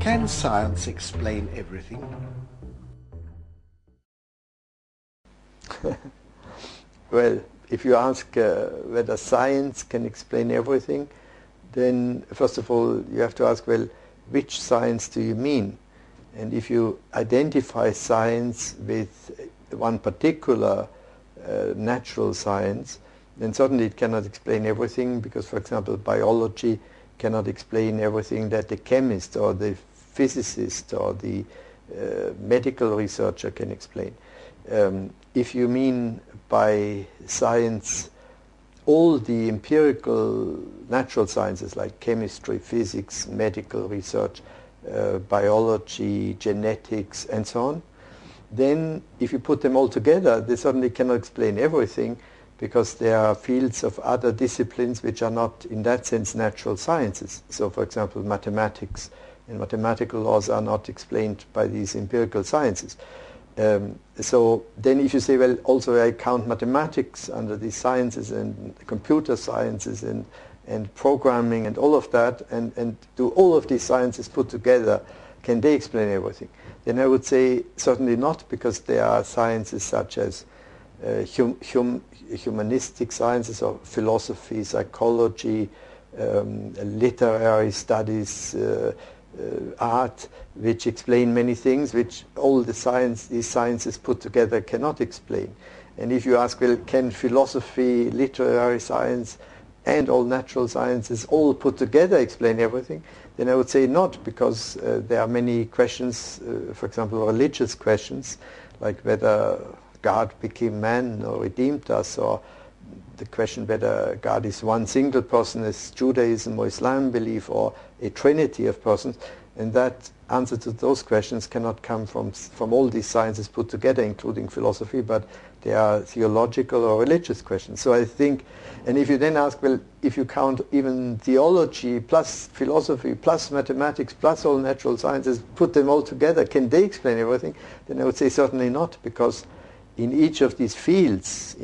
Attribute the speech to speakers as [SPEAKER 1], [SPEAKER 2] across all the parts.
[SPEAKER 1] Can science explain everything?
[SPEAKER 2] Well, if you ask whether science can explain everything, then first of all you have to ask, well, which science do you mean? And if you identify science with one particular natural science, then certainly it cannot explain everything, because, for example, biology cannot explain everything that the chemist or the physicist or the medical researcher can explain. If you mean by science all the empirical natural sciences like chemistry, physics, medical research, biology, genetics, and so on, then if you put them all together, they certainly cannot explain everything, because there are fields of other disciplines which are not, in that sense, natural sciences. So, for example, mathematics and mathematical laws are not explained by these empirical sciences. So then if you say, well, also I count mathematics under these sciences, and computer sciences, and programming, and all of that, and do all of these sciences put together, can they explain everything? Then I would say certainly not, because there are sciences such as humanistic sciences, or philosophy, psychology, literary studies, art, which explain many things which all these sciences put together cannot explain. And if you ask, well, can philosophy, literary science, and all natural sciences all put together explain everything, then I would say not, because there are many questions, for example, religious questions, like whether God became man or redeemed us, or the question whether God is one single person, as Judaism or Islam believe, or a trinity of persons, and that answer to those questions cannot come from all these sciences put together, including philosophy, but they are theological or religious questions. So I think, and if you then ask, well, if you count even theology plus philosophy plus mathematics plus all natural sciences, put them all together, can they explain everything? Then I would say certainly not, because in each of these fields,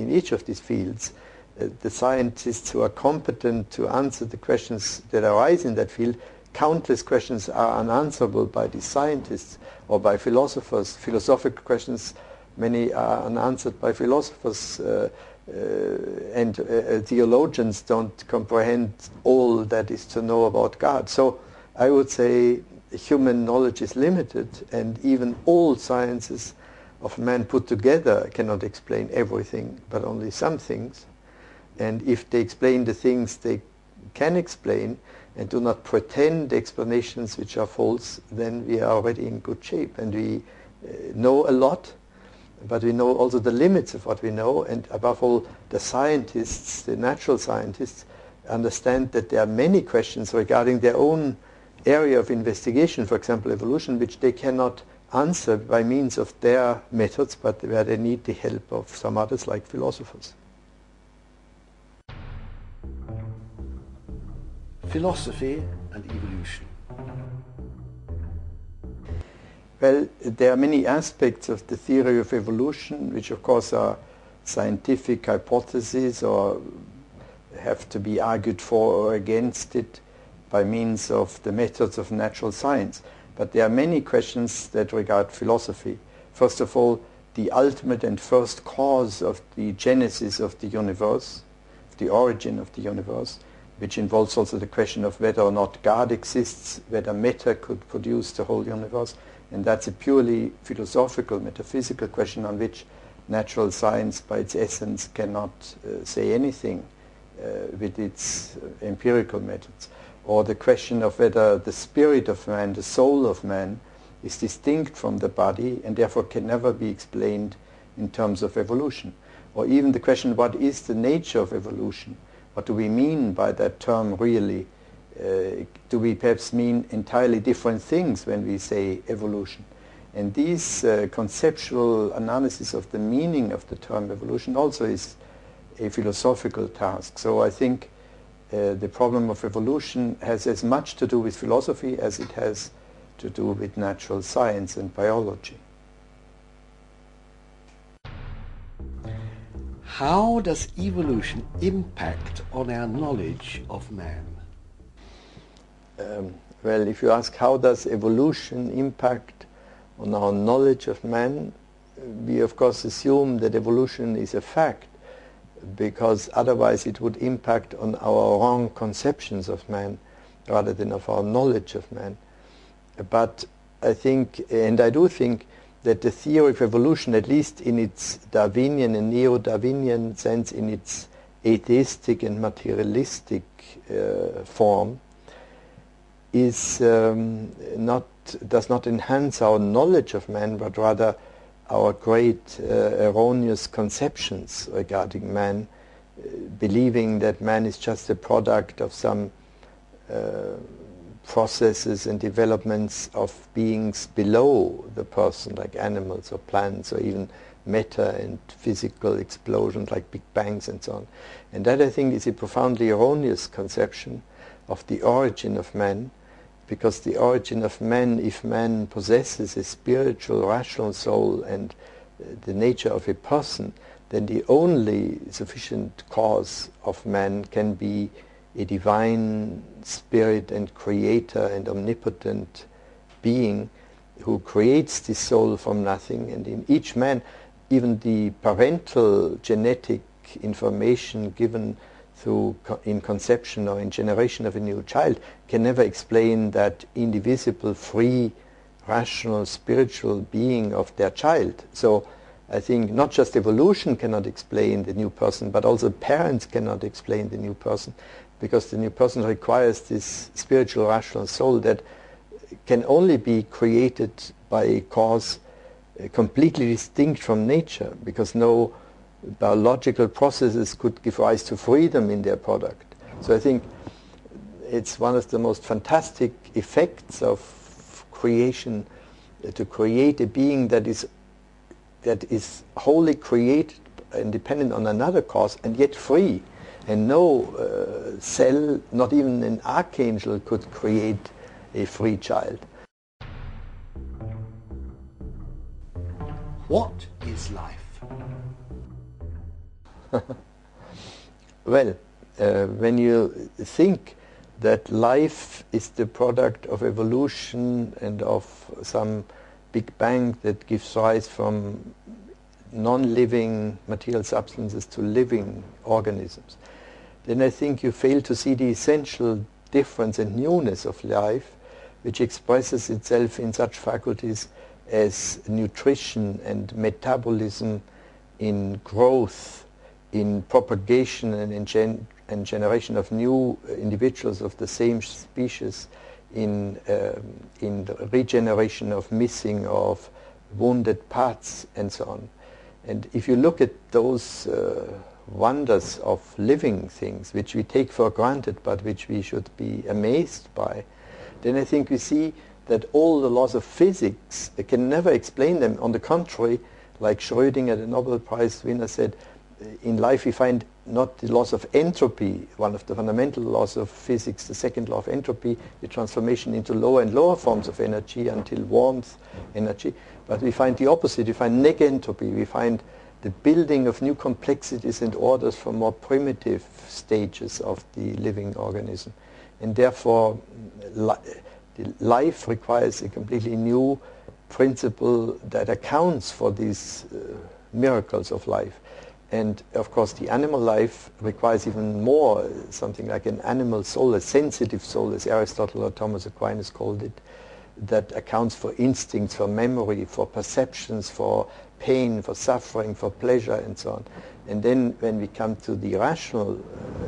[SPEAKER 2] the scientists who are competent to answer the questions that arise in that field, countless questions are unanswerable by these scientists or by philosophers. Philosophical questions, many are unanswered by philosophers, and theologians don't comprehend all that is to know about God. So I would say human knowledge is limited, and even all sciences of man put together cannot explain everything, but only some things. And if they explain the things they can explain, and do not pretend explanations which are false, then we are already in good shape. And we know a lot, but we know also the limits of what we know, and above all, the scientists, the natural scientists, understand that there are many questions regarding their own area of investigation, for example, evolution, which they cannot answer by means of their methods, but where they need the help of some others, like philosophers.
[SPEAKER 1] Philosophy and evolution.
[SPEAKER 2] Well, there are many aspects of the theory of evolution which of course are scientific hypotheses or have to be argued for or against it by means of the methods of natural science. But there are many questions that regard philosophy. First of all, the ultimate and first cause of the genesis of the universe, the origin of the universe, which involves also the question of whether or not God exists, whether matter could produce the whole universe. And that's a purely philosophical, metaphysical question on which natural science by its essence cannot say anything with its empirical methods. Or the question of whether the spirit of man, the soul of man, is distinct from the body and therefore can never be explained in terms of evolution. Or even the question, what is the nature of evolution? What do we mean by that term really? Do we perhaps mean entirely different things when we say evolution? And these conceptual analysis of the meaning of the term evolution also is a philosophical task. So I think the problem of evolution has as much to do with philosophy as it has to do with natural science and biology.
[SPEAKER 1] How does evolution impact on our knowledge of man?
[SPEAKER 2] Well, if you ask how does evolution impact on our knowledge of man, we of course assume that evolution is a fact, because otherwise it would impact on our wrong conceptions of man rather than of our knowledge of man. But I think, and I do think, that the theory of evolution, at least in its Darwinian and neo-Darwinian sense, in its atheistic and materialistic form, is does not enhance our knowledge of man, but rather our great erroneous conceptions regarding man, believing that man is just a product of some processes and developments of beings below the person, like animals or plants, or even matter and physical explosions like Big Bangs and so on. And that, I think, is a profoundly erroneous conception of the origin of man, because the origin of man, if man possesses a spiritual, rational soul and the nature of a person, then the only sufficient cause of man can be a divine spirit and creator and omnipotent being who creates the soul from nothing. And in each man, even the parental genetic information given through in conception or in generation of a new child can never explain that indivisible, free, rational, spiritual being of their child. So I think not just evolution cannot explain the new person, but also parents cannot explain the new person, because the new person requires this spiritual, rational soul that can only be created by a cause completely distinct from nature, because no biological processes could give rise to freedom in their product. So I think it's one of the most fantastic effects of creation, to create a being that is wholly created and dependent on another cause, and yet free. And no cell, not even an archangel, could create a free child.
[SPEAKER 1] What is life?
[SPEAKER 2] Well, when you think that life is the product of evolution and of some Big Bang that gives rise from non-living material substances to living organisms, then I think you fail to see the essential difference and newness of life, which expresses itself in such faculties as nutrition and metabolism, in growth, in propagation and in generation of new individuals of the same species, in the regeneration of missing, of wounded parts, and so on. And if you look at those wonders of living things, which we take for granted but which we should be amazed by, then I think we see that all the laws of physics can never explain them. On the contrary, like Schrödinger, the Nobel Prize winner, said, in life we find not the laws of entropy, one of the fundamental laws of physics, the second law of entropy, the transformation into lower and lower forms of energy until warmth energy, but we find the opposite. We find negentropy. We find the building of new complexities and orders from more primitive stages of the living organism. And therefore, life requires a completely new principle that accounts for these miracles of life. And of course the animal life requires even more, something like an animal soul, a sensitive soul, as Aristotle or Thomas Aquinas called it, that accounts for instincts, for memory, for perceptions, for pain, for suffering, for pleasure, and so on. And then when we come to the rational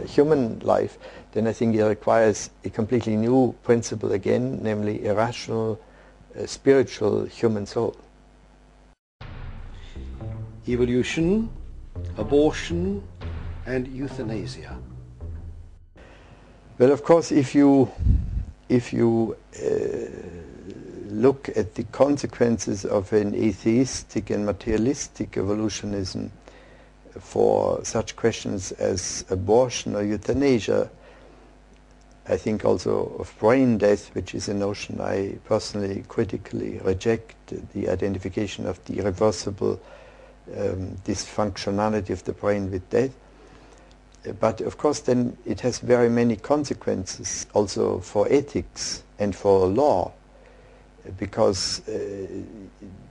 [SPEAKER 2] human life, then I think it requires a completely new principle again, namely a rational, spiritual human soul.
[SPEAKER 1] Evolution, abortion, and euthanasia.
[SPEAKER 2] Well, of course, if you look at the consequences of an atheistic and materialistic evolutionism for such questions as abortion or euthanasia, I think also of brain death, which is a notion I personally critically reject, the identification of the irreversible dysfunctionality of the brain with death. But of course then it has very many consequences also for ethics and for law, because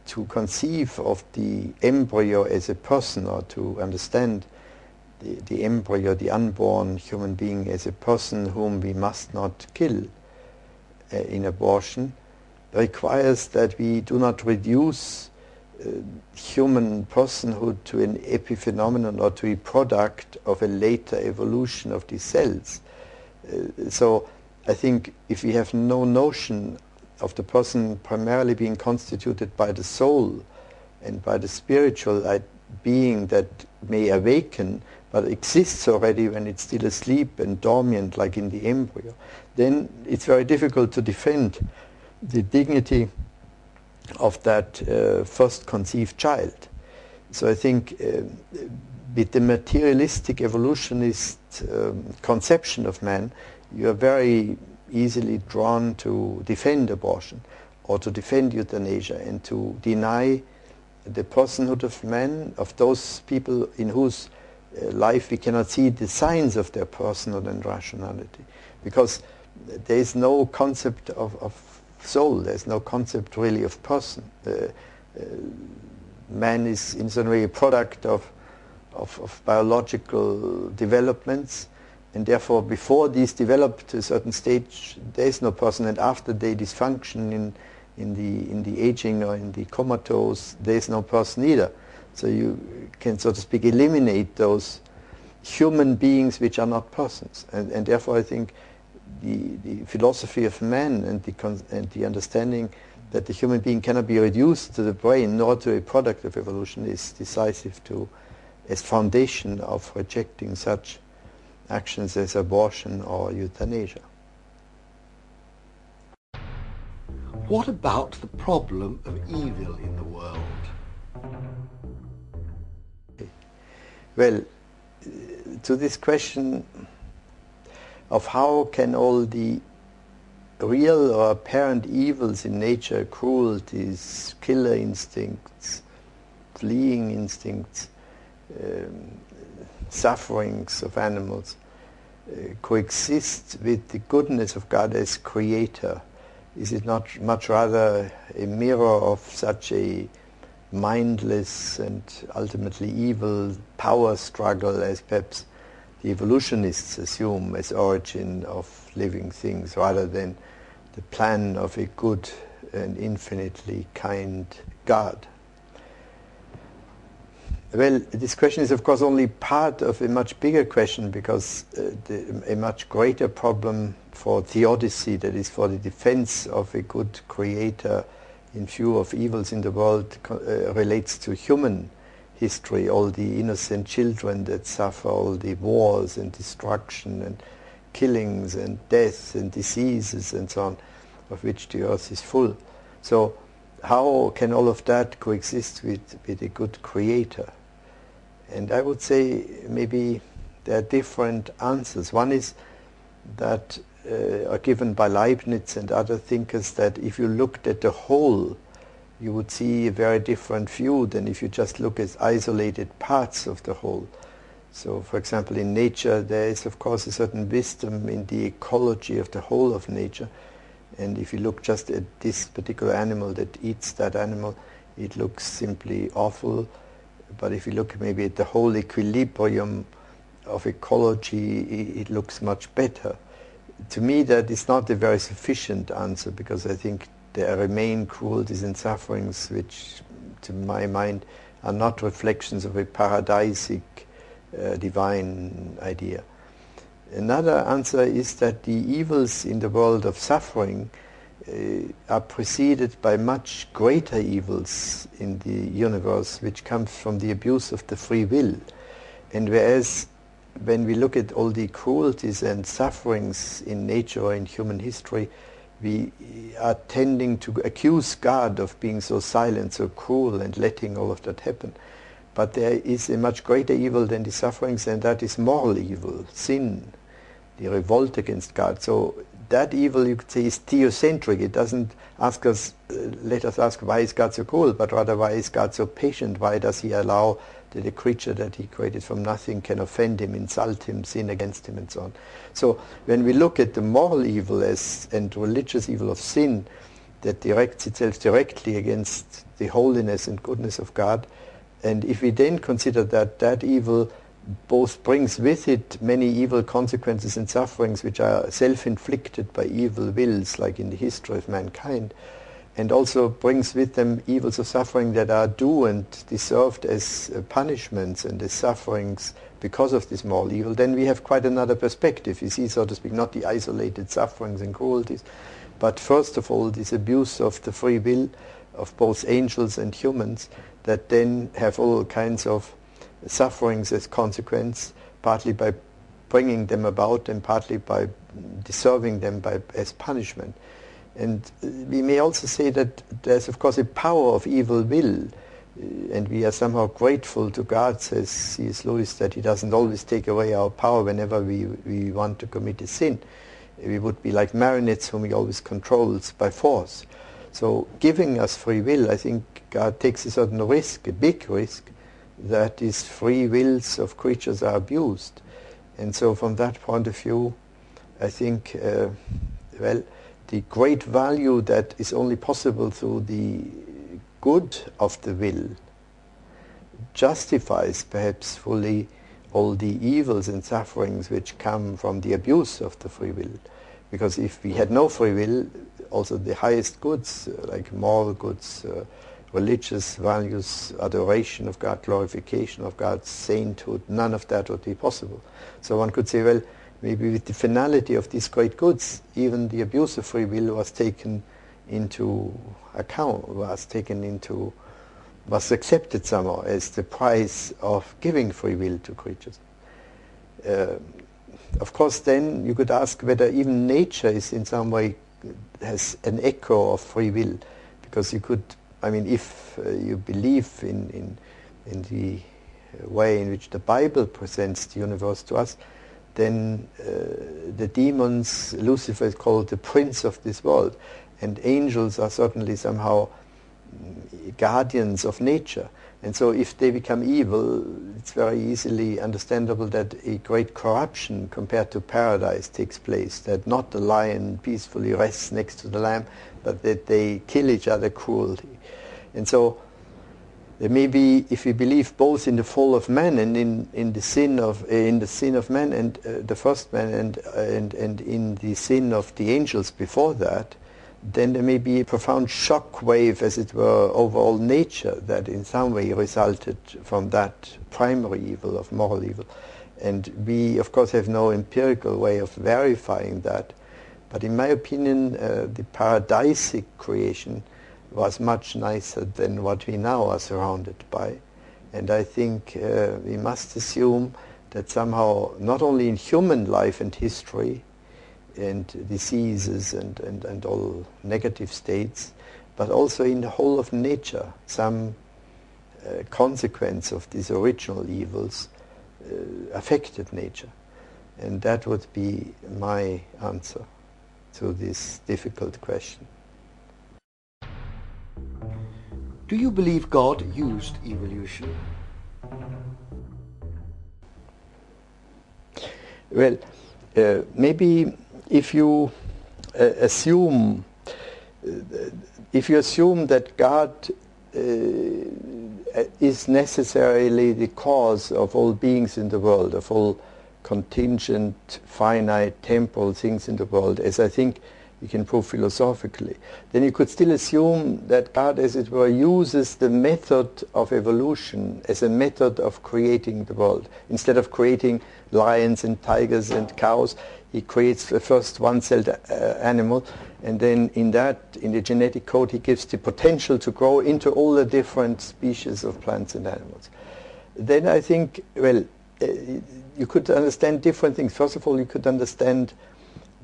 [SPEAKER 2] to conceive of the embryo as a person, or to understand the embryo, the unborn human being, as a person whom we must not kill in abortion, requires that we do not reduce human personhood to an epiphenomenon or to a product of a later evolution of these cells. So I think if we have no notion of the person primarily being constituted by the soul and by the spiritual being that may awaken but exists already when it's still asleep and dormant like in the embryo, then it's very difficult to defend the dignity of that first conceived child. So I think with the materialistic evolutionist conception of man, you are very easily drawn to defend abortion or to defend euthanasia and to deny the personhood of man, of those people in whose life we cannot see the signs of their personhood and rationality, because there is no concept of soul, there's no concept really of person. Man is in some way a product of biological developments, and therefore before these develop to a certain stage there is no person, and after they dysfunction in the aging or in the comatose, there is no person either. So you can, so to speak, eliminate those human beings which are not persons, and therefore I think the philosophy of man and the understanding that the human being cannot be reduced to the brain nor to a product of evolution is decisive as foundation of rejecting such actions as abortion or euthanasia.
[SPEAKER 1] What about the problem of evil in the world?
[SPEAKER 2] Well, to this question of how can all the real or apparent evils in nature, cruelties, killer instincts, fleeing instincts, sufferings of animals, coexist with the goodness of God as creator? Is it not much rather a mirror of such a mindless and ultimately evil power struggle as perhaps the evolutionists assume as origin of living things, rather than the plan of a good and infinitely kind God? Well, this question is of course only part of a much bigger question, because a much greater problem for theodicy, that is for the defense of a good creator in view of evils in the world, relates to human history, all the innocent children that suffer, all the wars and destruction and killings and death and diseases and so on, of which the earth is full. So how can all of that coexist with a good creator? And I would say maybe there are different answers. One is that are given by Leibniz and other thinkers, that if you looked at the whole, you would see a very different view than if you just look at isolated parts of the whole. So, for example, in nature there is of course a certain wisdom in the ecology of the whole of nature, and if you look just at this particular animal that eats that animal, it looks simply awful. But if you look maybe at the whole equilibrium of ecology, it looks much better. To me that is not a very sufficient answer, because I think there remain cruelties and sufferings which, to my mind, are not reflections of a paradisic divine idea. Another answer is that the evils in the world of suffering are preceded by much greater evils in the universe, which comes from the abuse of the free will. And whereas when we look at all the cruelties and sufferings in nature or in human history, we are tending to accuse God of being so silent, so cruel, and letting all of that happen. But there is a much greater evil than the sufferings, and that is moral evil, sin, the revolt against God. So that evil, you could say, is theocentric. It doesn't ask us, let us ask, why is God so cruel, but rather, why is God so patient? Why does he allow that a creature that he created from nothing can offend him, insult him, sin against him, and so on? So when we look at the moral evil and religious evil of sin that directs itself directly against the holiness and goodness of God, and if we then consider that that evil both brings with it many evil consequences and sufferings which are self-inflicted by evil wills, like in the history of mankind, and also brings with them evils of suffering that are due and deserved as punishments and as sufferings because of this moral evil, then we have quite another perspective. You see, so to speak, not the isolated sufferings and cruelties, but first of all this abuse of the free will of both angels and humans that then have all kinds of sufferings as consequence, partly by bringing them about and partly by deserving them as punishment. And we may also say that there's of course a power of evil will, and we are somehow grateful to God, says C.S. Lewis, that he doesn't always take away our power whenever we want to commit a sin. We would be like marionettes whom he always controls by force. So giving us free will, I think God takes a certain risk, a big risk, that these free wills of creatures are abused. And so from that point of view, I think, well, the great value that is only possible through the good of the will justifies perhaps fully all the evils and sufferings which come from the abuse of the free will. Because if we had no free will, also the highest goods, like moral goods, religious values, adoration of God, glorification of God, sainthood, none of that would be possible. So one could say, well, maybe with the finality of these great goods, even the abuse of free will was taken into account, was accepted somehow as the price of giving free will to creatures. Of course, then you could ask whether even nature is in some way has an echo of free will, because you could, I mean, if you believe in the way in which the Bible presents the universe to us, then the demons, Lucifer is called the prince of this world, and angels are certainly somehow guardians of nature. And so if they become evil, it's very easily understandable that a great corruption compared to paradise takes place, that not the lion peacefully rests next to the lamb, but that they kill each other cruelly. And so there may be, if we believe both in the fall of man and in the sin of man and the first man and in the sin of the angels before that, then there may be a profound shock wave, as it were, over all nature that in some way resulted from that primary evil of moral evil. And we, of course, have no empirical way of verifying that. But in my opinion, the paradisic creation was much nicer than what we now are surrounded by. And I think we must assume that somehow, not only in human life and history, and diseases and all negative states, but also in the whole of nature, some consequence of these original evils affected nature. And that would be my answer to this difficult question.
[SPEAKER 1] Do you believe God used evolution?
[SPEAKER 2] Well, maybe if you assume that God is necessarily the cause of all beings in the world, of all contingent, finite, temporal things in the world, as I think you can prove philosophically, then you could still assume that God, as it were, uses the method of evolution as a method of creating the world. Instead of creating lions and tigers and cows, he creates the first one-celled animal, and then in the genetic code, he gives the potential to grow into all the different species of plants and animals. Then I think, well, you could understand different things. First of all, you could understand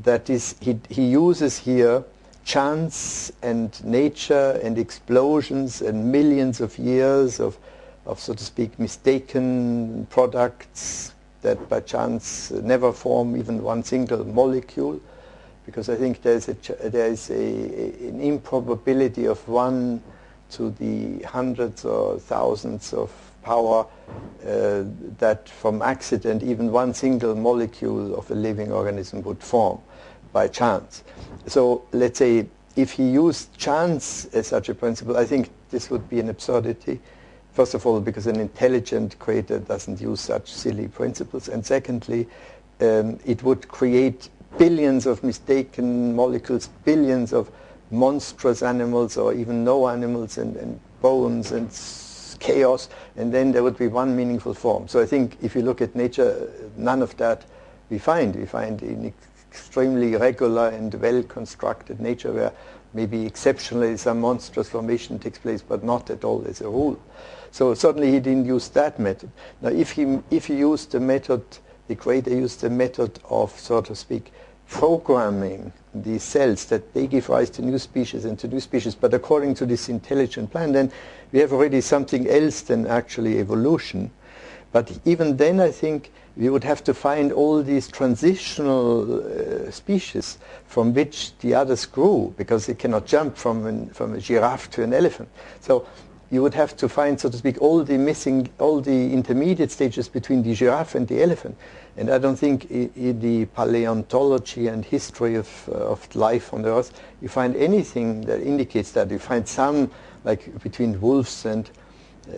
[SPEAKER 2] that he uses here chance and nature and explosions and millions of years of, so to speak, mistaken products that by chance never form even one single molecule, because I think there is an improbability of 1 to the hundreds or thousands of power that from accident even one single molecule of a living organism would form by chance. So let's say if he used chance as such a principle, I think this would be an absurdity. First of all, because an intelligent creator doesn't use such silly principles, and secondly, it would create billions of mistaken molecules, billions of monstrous animals or even no animals, and bones and chaos, and then there would be one meaningful form. So I think if you look at nature, none of that we find. We find an extremely regular and well-constructed nature where maybe exceptionally some monstrous formation takes place, but not at all as a rule. So certainly he didn't use that method. Now if he used the method, the creator used the method of, so to speak, programming these cells that they give rise to new species and to new species, but according to this intelligent plan, then we have already something else than actually evolution. But even then I think we would have to find all these transitional species from which the others grew, because they cannot jump from a giraffe to an elephant. So you would have to find, so to speak, all the intermediate stages between the giraffe and the elephant. And I don't think in the paleontology and history of life on the Earth you find anything that indicates that. You find some, like between wolves and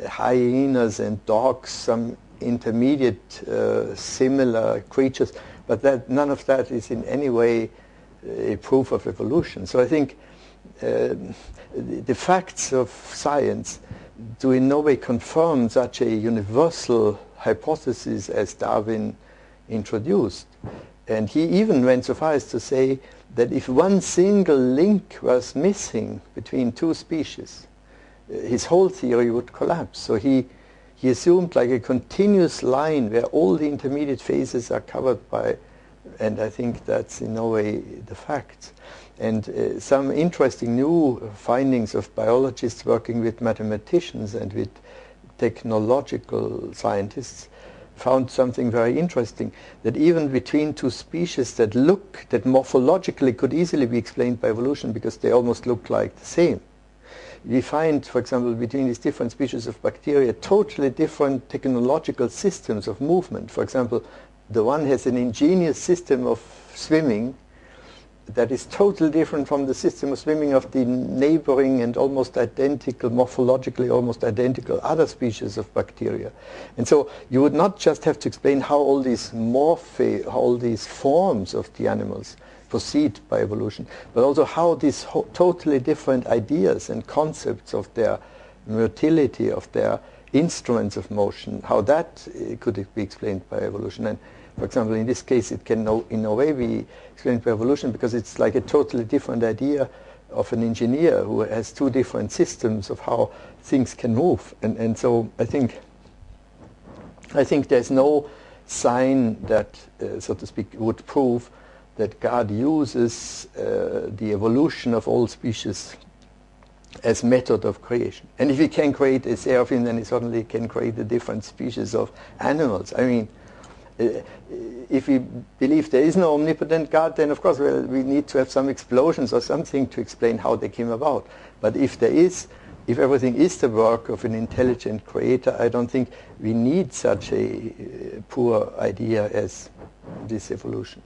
[SPEAKER 2] hyenas and dogs, some intermediate similar creatures, but none of that is in any way a proof of evolution. So I think the facts of science do in no way confirm such a universal hypothesis as Darwin introduced. And he even went so far as to say that if one single link was missing between two species, his whole theory would collapse. So he assumed like a continuous line where all the intermediate phases are covered by, and I think that's in no way the fact. And some interesting new findings of biologists working with mathematicians and with technological scientists found something very interesting, that even between two species that morphologically could easily be explained by evolution because they almost look like the same, we find, for example, between these different species of bacteria totally different technological systems of movement. For example, the one has an ingenious system of swimming that is totally different from the system of swimming of the neighboring and almost identical, morphologically almost identical other species of bacteria. And so you would not just have to explain how all these morphe, how all these forms of the animals proceed by evolution, but also how these totally different ideas and concepts of their motility, of their instruments of motion, how that could be explained by evolution. And for example, in this case, it can in no way be explained by evolution because it's like a totally different idea of an engineer who has two different systems of how things can move. And so I think there's no sign that, so to speak, would prove that God uses the evolution of all species as method of creation. And if he can create a seraphim, then he certainly can create a different species of animals. I mean, if we believe there is no omnipotent God, then of course we need to have some explosions or something to explain how they came about. But if everything is the work of an intelligent creator, I don't think we need such a poor idea as this evolution.